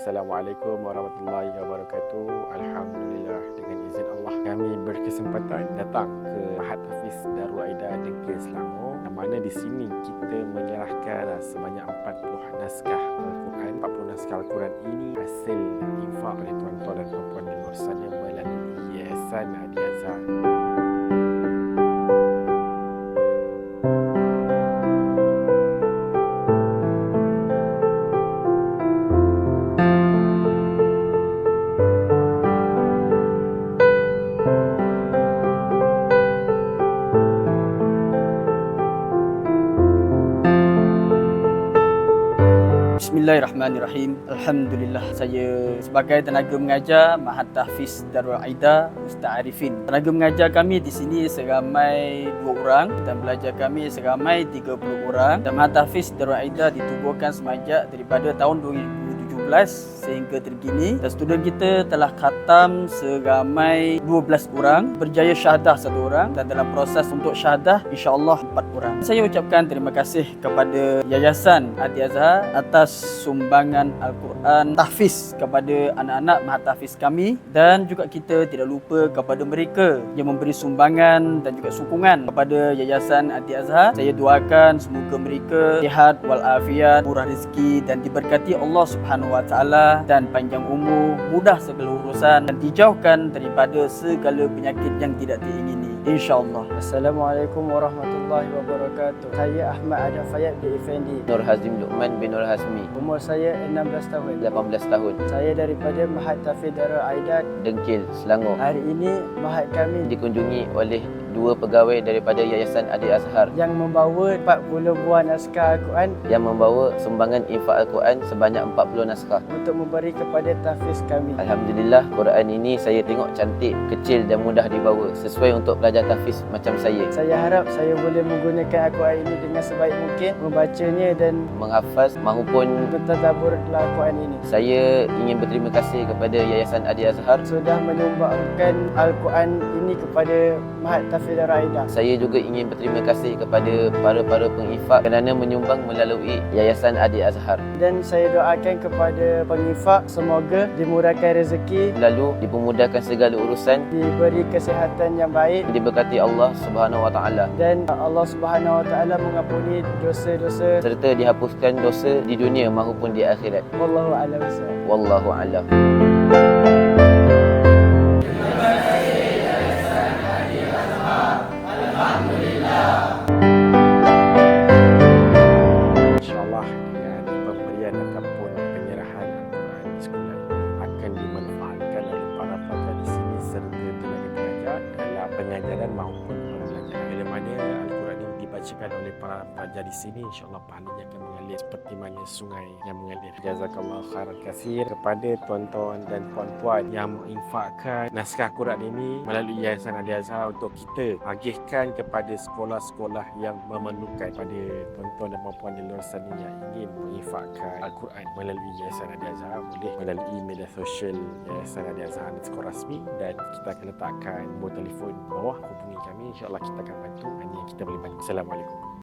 Assalamualaikum warahmatullahi wabarakatuh. Alhamdulillah, dengan izin Allah kami berkesempatan datang ke Mahat Hafiz Darul Aida Dengkil Selangor, yang mana di sini kita menyerahkan sebanyak 40 naskah Al-Quran. 40 naskah Al-Quran ini hasil infak oleh tuan-tuan dan puan-puan di luar sana melalui Yayasan Adi Azhar. Bismillahirrahmanirrahim. Alhamdulillah, saya sebagai tenaga mengajar Mahat Hafiz Darul Aida Ustaz Arifin. Tenaga mengajar kami di sini seramai 2 orang dan pelajar kami seramai 30 orang. Dan Mahat Hafiz Darul Aida ditubuhkan semenjak daripada tahun 2017 sehingga terkini, dan student kita telah khatam seramai 12 orang, berjaya syahadah 1 orang, dan dalam proses untuk syahadah insya-Allah 4 orang. Saya ucapkan terima kasih kepada Yayasan Adi Azhar atas sumbangan Al-Quran tahfiz kepada anak-anak Mahat Hafiz kami, dan juga kita tidak lupa kepada mereka yang memberi sumbangan dan juga sokongan kepada Yayasan Adi Azhar. Saya doakan semoga mereka sihat walafiat, murah rezeki dan diberkati Allah Subhanahu wa taala, dan panjang umur, mudah segala urusan, dan dijauhkan daripada segala penyakit yang tidak diingini, insya-Allah. Assalamualaikum warahmatullahi wabarakatuh. Saya Ahmad Adam Fayyad bin Effendi. Nur Hazim Luqman bin Nur Hazmi. Umur saya 16 tahun. 18 tahun. Saya daripada Mahat Hafiz Darul Aida Dengkil, Selangor. Hari ini Mahat kami Dikunjungi oleh 2 pegawai daripada Yayasan Adi Azhar yang membawa 40 buah naskah Al-Quran yang membawa sumbangan infak Al-Quran sebanyak 40 naskah untuk memberi kepada tahfiz kami. Alhamdulillah, Quran ini saya tengok cantik, kecil dan mudah dibawa, sesuai untuk pelajar tahfiz macam saya. Saya harap saya boleh menggunakan Al-Quran ini dengan sebaik mungkin, membacanya dan Menghafaz maupun bertadabbur Al-Quran ini. saya ingin berterima kasih kepada Yayasan Adi Azhar. Sudah menyumbangkan Al-Quran ini kepada Mahat Hafiz Darul Aida. Saya juga ingin berterima kasih kepada para penginfak kerana menyumbang melalui Yayasan Adi Azhar. Dan saya doakan kepada pengifak semoga dimurahkan rezeki, Lalu dipermudahkan segala urusan, diberi kesihatan yang baik, diberkati Allah Subhanahu wa taala, dan Allah Subhanahu wa taala mengampuni dosa-dosa. serta dihapuskan dosa di dunia maupun di akhirat. Wallahu a'lam bishawab. Wallahu a'lam. InsyaAllah dengan pemberian ataupun penyerahan Al-Quran di sekolah ini akan dimanfaatkan oleh para pelajar di sini serta tenaga pengajar dalam pengajaran maupun pembelajaran. Bila mana Al-Quran ini dibacakan oleh para pelajar di sini, insyaAllah pahalanya akan mengalir seperti mana sungai yang mengalir. Jazakallah khairan katsir kepada tuan-tuan dan puan-puan yang menginfakkan naskah Quran ini melalui Yayasan Adi Azhar untuk kita agihkan kepada sekolah-sekolah yang memerlukan. Pada tuan-tuan dan puan-puan di luar sana yang ingin menginfakkan Al-Quran melalui Yayasan Adi Azhar, boleh melalui media sosial Yayasan Adi Azhar _ rasmi, dan kita akan letakkan nombor telefon bawah. Hubungi kami, insyaAllah kita akan bantu hanya yang kita boleh bantu. Assalamualaikum.